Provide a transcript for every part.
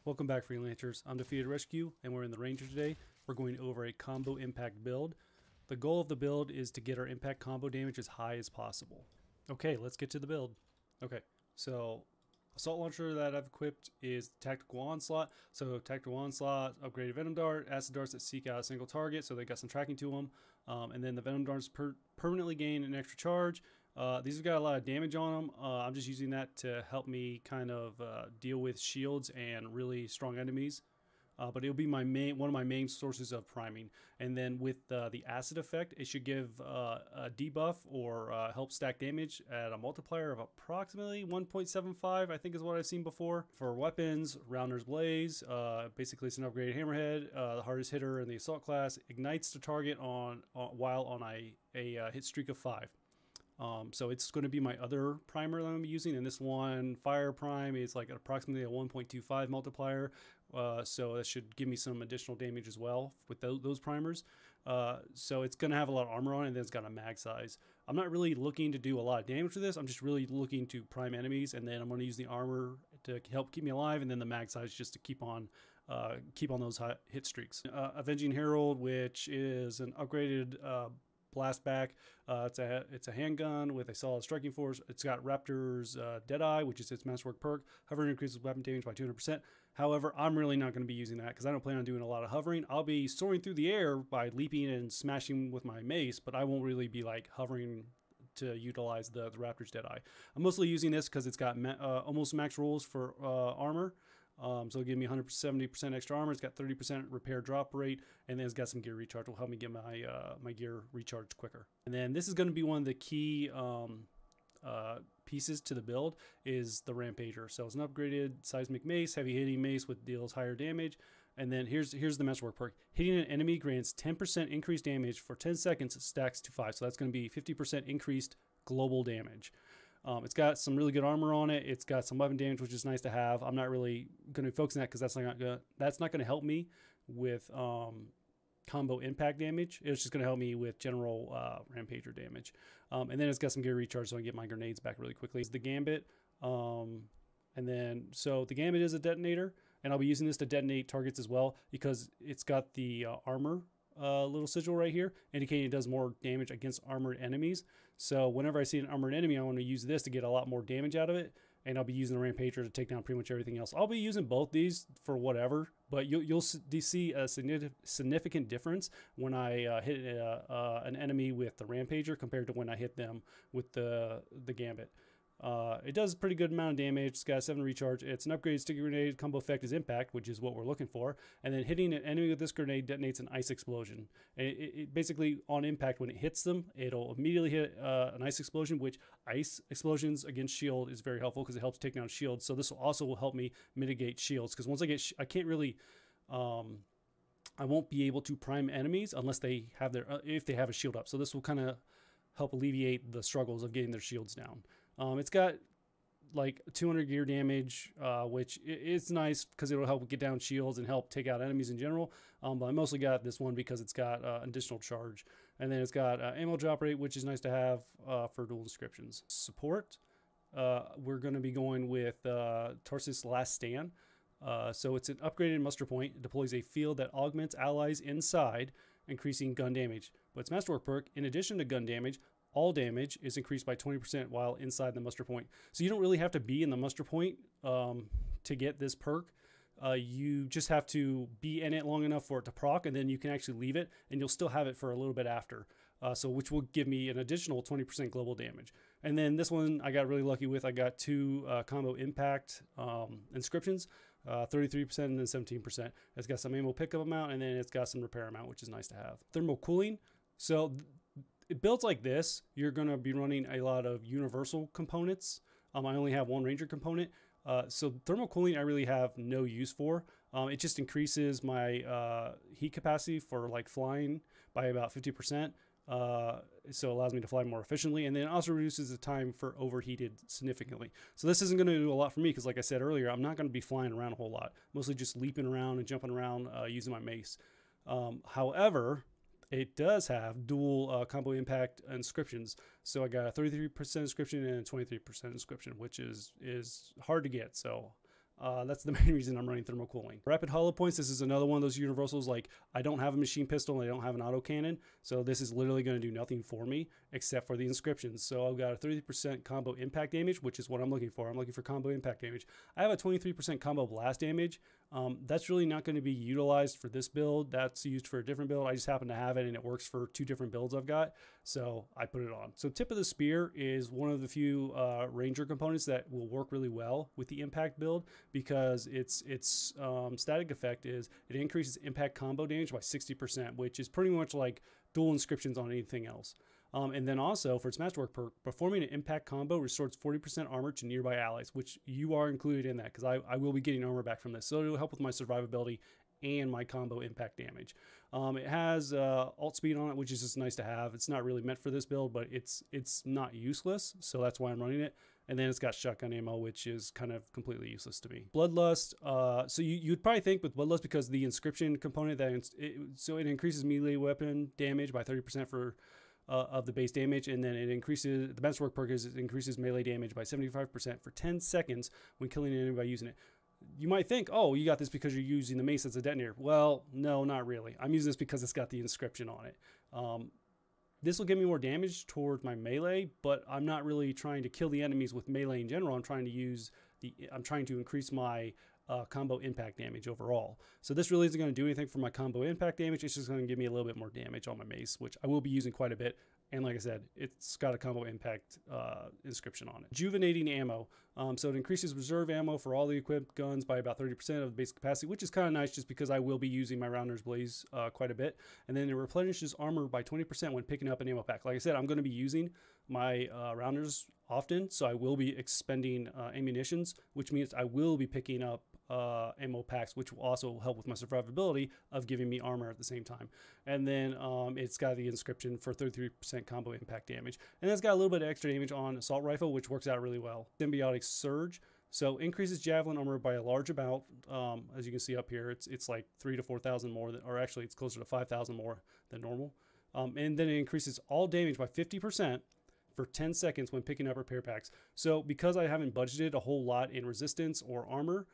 Welcome back, Freelancers. I'm Defeated Rescue, and we're in the Ranger today. We're going over a combo impact build. The goal of the build is to get our impact combo damage as high as possible. Okay, let's get to the build. Okay, so assault launcher that I've equipped is Tactical Onslaught. So Tactical Onslaught, upgraded Venom Dart, Acid Darts that seek out a single target, so they got some tracking to them. And then the Venom Darts permanently gain an extra charge. These have got a lot of damage on them. I'm just using that to help me kind of deal with shields and really strong enemies. But it'll be one of my main sources of priming. And then with the acid effect, it should give a debuff or help stack damage at a multiplier of approximately 1.75, I think is what I've seen before. For weapons, Rounder's Blaze, basically it's an upgraded hammerhead. The hardest hitter in the assault class ignites the target while on a hit streak of 5. So it's going to be my other primer that I'm going to be using, and this one, Fire Prime, is like approximately a 1.25 multiplier, so that should give me some additional damage as well with those primers. So it's going to have a lot of armor on it, and then it's got a mag size. I'm not really looking to do a lot of damage with this. I'm just really looking to prime enemies, and then I'm going to use the armor to help keep me alive, and then the mag size just to keep on those hit streaks. Avenging Herald, which is an upgraded blast back. It's a handgun with a solid striking force. It's got Raptor's Deadeye, which is its masterwork perk. Hovering increases weapon damage by 200%. However, I'm really not going to be using that because I don't plan on doing a lot of hovering. I'll be soaring through the air by leaping and smashing with my mace, but I won't really be like hovering to utilize the Raptor's Deadeye. I'm mostly using this because it's got almost max rolls for armor. So it'll give me 170% extra armor. It's got 30% repair drop rate, and then it's got some gear recharge. Will help me get my my gear recharged quicker. And then this is going to be one of the key pieces to the build is the Rampager. So it's an upgraded seismic mace, heavy hitting mace with deals higher damage. And then here's the masterwork perk. Hitting an enemy grants 10% increased damage for 10 seconds. Stacks to 5. So that's going to be 50% increased global damage. It's got some really good armor on it. It's got some weapon damage, which is nice to have. I'm not really going to focus on that because that's not going to help me with combo impact damage. It's just going to help me with general Rampager damage. And then it's got some gear recharge, so I can get my grenades back really quickly. It's the Gambit. And then, so the Gambit is a detonator, and I'll be using this to detonate targets as well because it's got the armor little sigil right here indicating it does more damage against armored enemies. So whenever I see an armored enemy, I want to use this to get a lot more damage out of it, and I'll be using the Rampager to take down pretty much everything else. I'll be using both these for whatever, but you'll see a significant difference when I hit an enemy with the Rampager compared to when I hit them with the Gambit. It does a pretty good amount of damage. It's got 7 recharge. It's an upgraded sticky grenade. Combo effect is impact, which is what we're looking for. And then hitting an enemy with this grenade detonates an ice explosion. And it basically, on impact, when it hits them, it'll immediately hit an ice explosion, which ice explosions against shield is very helpful because it helps take down shields. So this will also help me mitigate shields because once I get, I can't really, I won't be able to prime enemies unless they have if they have a shield up. So this will kind of help alleviate the struggles of getting their shields down. It's got like 200 gear damage, which is nice because it'll help get down shields and help take out enemies in general. But I mostly got this one because it's got additional charge. And then it's got ammo drop rate, which is nice to have for dual inscriptions. Support, we're going to be going with Tarsus Last Stand. So it's an upgraded muster point. It deploys a field that augments allies inside, increasing gun damage. But its masterwork perk, in addition to gun damage, all damage is increased by 20% while inside the muster point. So you don't really have to be in the muster point to get this perk. You just have to be in it long enough for it to proc, and then you can actually leave it, and you'll still have it for a little bit after. So which will give me an additional 20% global damage. And then this one I got really lucky with. I got 2 combo impact inscriptions, 33% and then 17%. It's got some ammo pickup amount, and then it's got some repair amount, which is nice to have. Thermal cooling. So it builds like this, you're going to be running a lot of universal components. I only have 1 ranger component. So thermal cooling I really have no use for. It just increases my heat capacity for like flying by about 50%. So it allows me to fly more efficiently, and then it also reduces the time for overheated significantly. So this isn't going to do a lot for me because, like I said earlier, I'm not going to be flying around a whole lot. Mostly just leaping around and jumping around using my mace. However, it does have dual combo impact inscriptions. So I got a 33% inscription and a 23% inscription, which is hard to get. So That's the main reason I'm running thermal cooling. Rapid hollow points, this is another one of those universals. Like, I don't have a machine pistol and I don't have an autocannon, so this is literally going to do nothing for me except for the inscriptions. So I've got a 30% combo impact damage, which is what I'm looking for. I'm looking for combo impact damage. I have a 23% combo blast damage. That's really not going to be utilized for this build. That's used for a different build. I just happen to have it and it works for 2 different builds I've got, so I put it on. So tip of the spear is one of the few ranger components that will work really well with the impact build, because its static effect is it increases impact combo damage by 60%, which is pretty much like dual inscriptions on anything else. And then also for its masterwork perk, performing an impact combo restores 40% armor to nearby allies, which you are included in that, because I will be getting armor back from this. So it'll help with my survivability and my combo impact damage. It has alt speed on it, which is just nice to have. It's not really meant for this build, but it's not useless, so that's why I'm running it. And then it's got shotgun ammo, which is kind of completely useless to me. Bloodlust, so you'd probably think with Bloodlust, because the inscription component, so it increases melee weapon damage by 30% for of the base damage, and then it increases, the masterwork perk is it increases melee damage by 75% for 10 seconds when killing an enemy by using it. You might think, oh, you got this because you're using the mace as a detonator. Well, no, not really. I'm using this because it's got the inscription on it. This will give me more damage towards my melee, but I'm not really trying to kill the enemies with melee in general. I'm trying to increase my combo impact damage overall. So this really isn't going to do anything for my combo impact damage. It's just going to give me a little bit more damage on my mace, which I will be using quite a bit. And like I said, it's got a combo impact inscription on it. Rejuvenating ammo. So it increases reserve ammo for all the equipped guns by about 30% of the base capacity, which is kind of nice just because I will be using my Rounder's Blaze quite a bit. And then it replenishes armor by 20% when picking up an ammo pack. Like I said, I'm going to be using my Rounders often, so I will be expending ammunitions, which means I will be picking up ammo packs, which will also help with my survivability of giving me armor at the same time. And then it's got the inscription for 33% combo impact damage, and it's got a little bit of extra damage on assault rifle, which works out really well. Symbiotic Surge, so increases javelin armor by a large amount. As you can see up here, it's like 3,000 to 4,000 more than, or actually it's closer to 5,000 more than normal. And then it increases all damage by 50% for 10 seconds when picking up repair packs. So because I haven't budgeted a whole lot in resistance or armor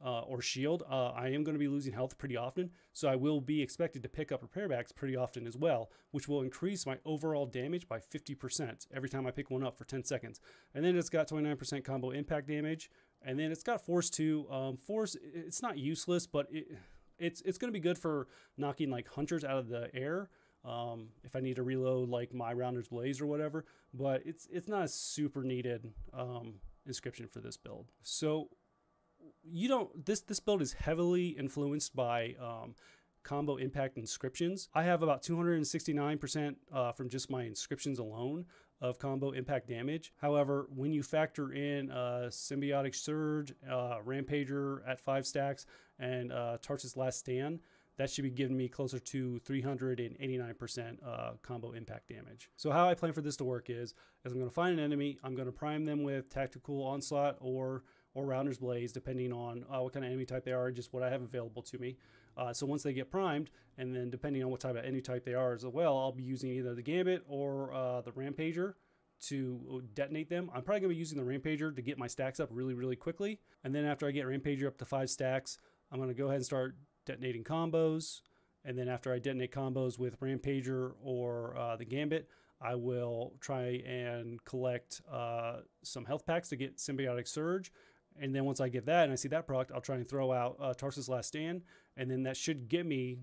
or shield, I am going to be losing health pretty often. So I will be expected to pick up repair packs pretty often as well, which will increase my overall damage by 50% every time I pick one up for 10 seconds. And then it's got 29% combo impact damage. And then it's got Force 2. Force, it's not useless, but it's going to be good for knocking like hunters out of the air. If I need to reload like my Rounder's Blaze or whatever, but it's not a super needed inscription for this build. So this build is heavily influenced by combo impact inscriptions. I have about 269% from just my inscriptions alone of combo impact damage. However, when you factor in Symbiotic Surge, Rampager at 5 stacks, and Tarsus Last Stand, that should be giving me closer to 389% combo impact damage. So how I plan for this to work is I'm going to find an enemy, I'm going to prime them with Tactical Onslaught or Rounder's Blaze, depending on what kind of enemy type they are, just what I have available to me. So once they get primed, and then depending on what type of enemy type they are as well, I'll be using either the Gambit or the Rampager to detonate them. I'm probably going to be using the Rampager to get my stacks up really, really quickly. And then after I get Rampager up to 5 stacks, I'm going to go ahead and start detonating combos. And then after I detonate combos with Rampager or the Gambit, I will try and collect some health packs to get Symbiotic Surge. And then once I get that and I see that proc, I'll try and throw out Tarsus Last Stand. And then that should get me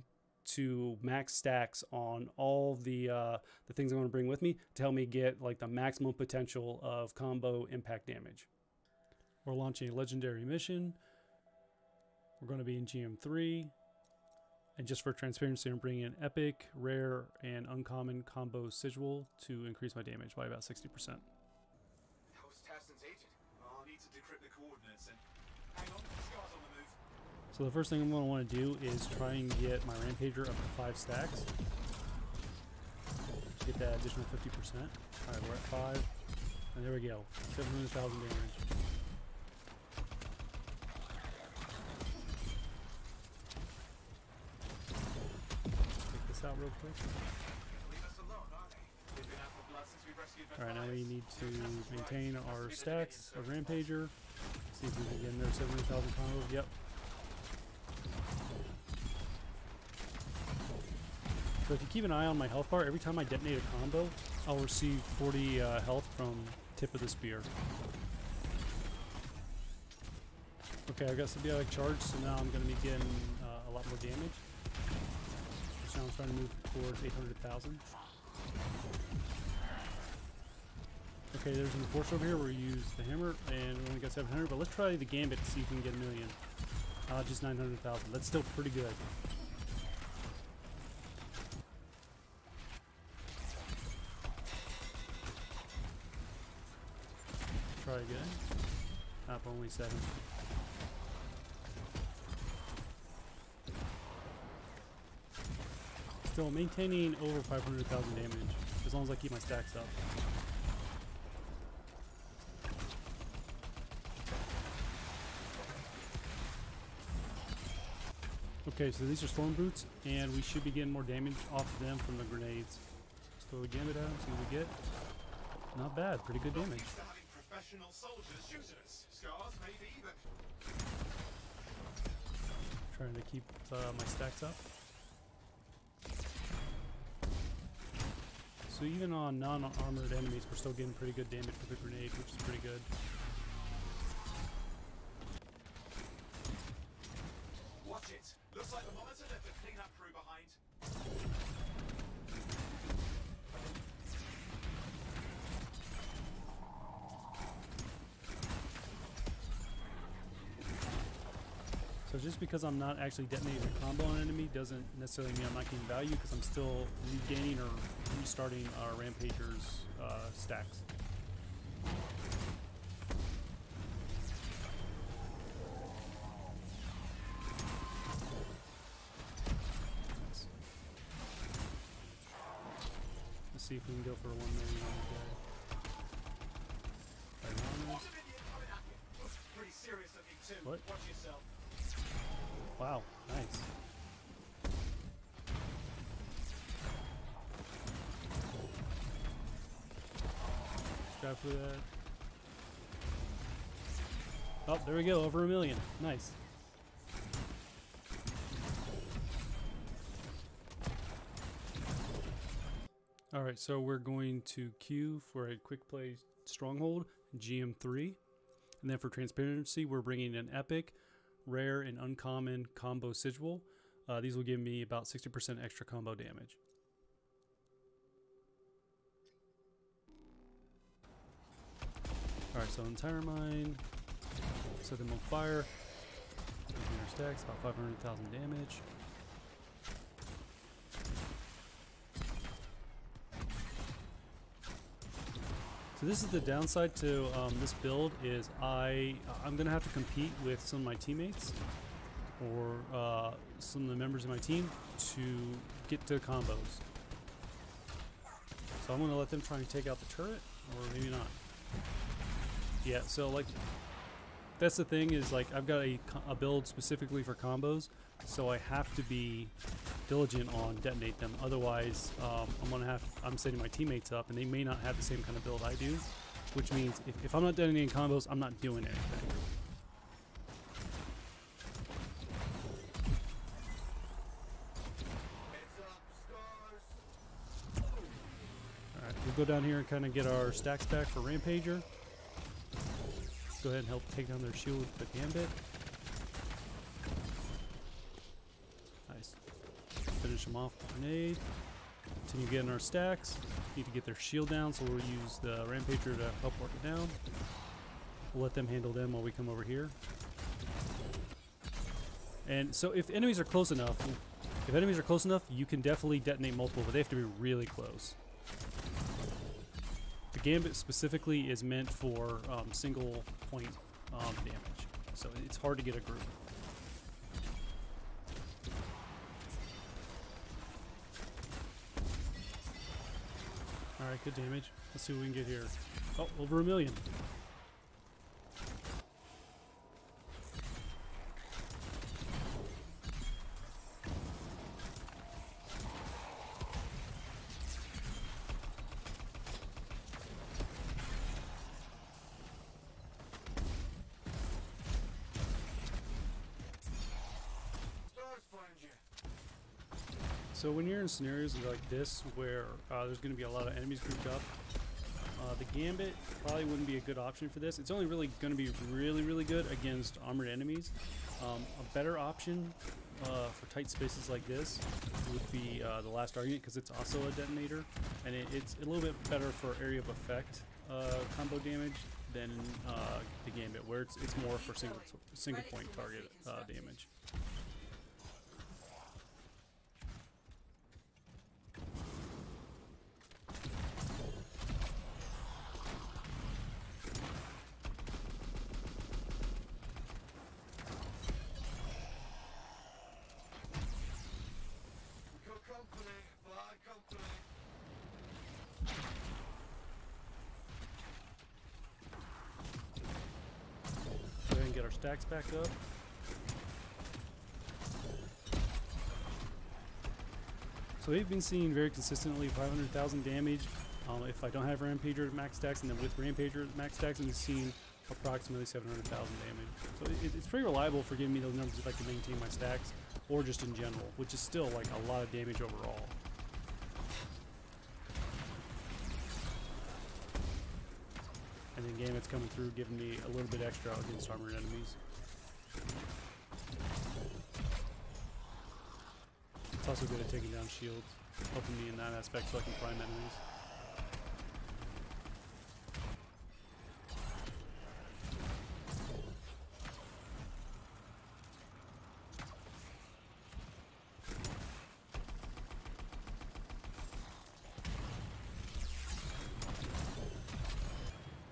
to max stacks on all the things I want to bring with me to help me get like the maximum potential of combo impact damage. We're launching a legendary mission. We're going to be in GM3. And just for transparency, I'm bringing in epic, rare, and uncommon combo sigil to increase my damage by about 60%. So the first thing I'm going to want to do is try and get my Rampager up to 5 stacks. Get that additional 50%. Alright, we're at 5. And there we go. 700,000 damage. Take this out real quick. Alright, now we need to maintain our stacks of Rampager. See if we can get in there. 70,000 combos. Yep. So if you keep an eye on my health bar, every time I detonate a combo, I'll receive 40 health from tip of the spear. Okay, I got symbiotic charge, so now I'm going to be getting a lot more damage. So now I'm trying to move towards 800,000. Okay, there's an enforcer over here where we use the hammer, and we only got 700, but let's try the gambit to see if we can get a million. Just 900,000. That's still pretty good. Try again. Up only 7. Still maintaining over 500,000 damage, as long as I keep my stacks up. Okay, so these are storm boots, and we should be getting more damage off of them from the grenades. Let's throw a gambit at them, see what we get. Not bad, pretty good damage. Professional soldiers shoot at us. Scars, maybe, but Trying to keep my stacks up. So even on non-armored enemies, we're still getting pretty good damage with the grenade, which is pretty good. watch it. Looks like the monitor left a cleanup crew behind. So just because I'm not actually detonating a combo on an enemy doesn't necessarily mean I'm not getting value, because I'm still regaining or restarting our Rampager's stacks. Let's see if we can go for a 1 million on the guy. Pretty serious looking too. What? Watch yourself. Wow, nice. Let's try for that. Oh, there we go, over 1 million. Nice. Alright, so we're going to queue for a quick play Stronghold, GM3. And then for transparency, we're bringing an epic, rare, and uncommon combo sigil. These will give me about 60% extra combo damage. Alright, so entire mine, set them on fire, our stacks, about 500,000 damage. So this is the downside to this build, is I'm going to have to compete with some of my teammates or some of the members of my team to get to combos. So I'm going to let them try and take out the turret, or maybe not. Yeah, so like, that's the thing, is like I've got a build specifically for combos, so I have to be diligent on detonate them. Otherwise, I'm setting my teammates up, and they may not have the same kind of build I do, which means if I'm not detonating combos, I'm not doing anything. Alright, we'll go down here and kind of get our stacks back for Rampager. Go ahead and help take down their shield with the Gambit. Nice. Finish them off with the grenade. Continue getting our stacks. Need to get their shield down, so we'll use the Rampager to help work it down. We'll let them handle them while we come over here. And so if enemies are close enough, you can definitely detonate multiple, but they have to be really close. The Gambit specifically is meant for single point damage, so it's hard to get a group. Alright, good damage. Let's see what we can get here. Oh, over 1 million. So when you're in scenarios like this where there's going to be a lot of enemies grouped up, the Gambit probably wouldn't be a good option for this. It's only really going to be really good against armored enemies. A better option for tight spaces like this would be the Last Argument, because it's also a detonator, and it's a little bit better for area of effect combo damage than the Gambit, where it's more for single point target damage. Go ahead and get our stacks back up. So we've been seeing very consistently 500,000 damage if I don't have Rampager at max stacks, and then with Rampager at max stacks, I'm seeing approximately 700,000 damage. So it's pretty reliable for giving me those numbers if I can maintain my stacks, or just in general, which is still like a lot of damage overall. And then Gambit's coming through, giving me a little bit extra against armored enemies. It's also good at taking down shields, helping me in that aspect so I can prime enemies.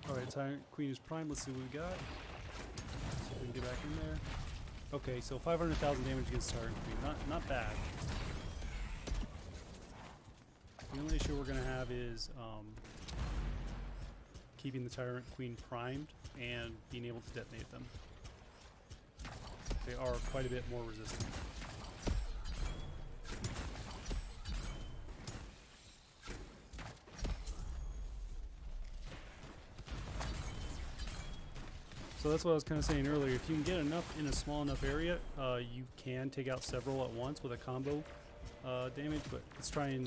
Alright, Tyrant Queen is primed. Let's see what we got. See if we can get back in there. Okay, so 500,000 damage against Tyrant Queen. Not bad. The only issue we're going to have is keeping the Tyrant Queen primed and being able to detonate them. They are quite a bit more resistant. So that's what I was kind of saying earlier. If you can get enough in a small enough area, you can take out several at once with a combo damage. But let's try and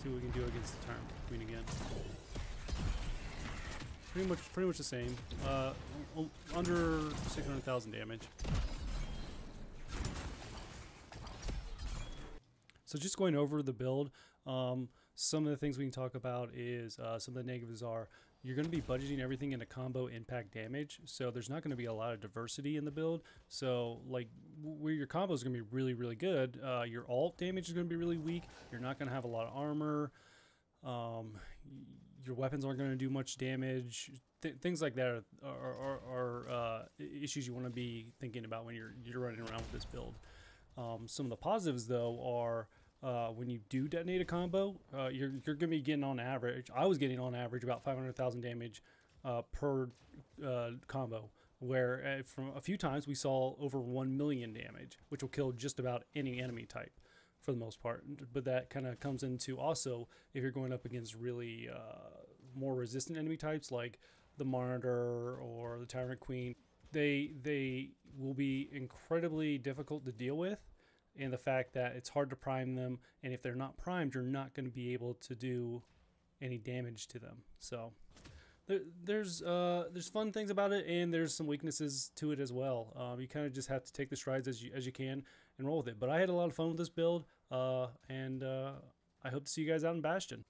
see what we can do against the Tyrant Queen again. Pretty much the same. Under 600,000 damage. So just going over the build, some of the things we can talk about is some of the negatives are you're going to be budgeting everything into combo impact damage, so there's not going to be a lot of diversity in the build. So like where your combos are going to be really good, your ult damage is going to be really weak. You're not going to have a lot of armor. Your weapons aren't going to do much damage. Things like that are issues you want to be thinking about when you're running around with this build. Some of the positives though are when you do detonate a combo, you're going to be getting on average. I was getting on average about 500,000 damage per combo, where from a few times we saw over 1 million damage, which will kill just about any enemy type for the most part. But that kind of comes into also if you're going up against really more resistant enemy types like the Monitor or the Tyrant Queen. They will be incredibly difficult to deal with, and the fact that it's hard to prime them, and if they're not primed, you're not going to be able to do any damage to them. So there's fun things about it, and there's some weaknesses to it as well. You kind of just have to take the strides as you can and roll with it. But I had a lot of fun with this build, and I hope to see you guys out in Bastion.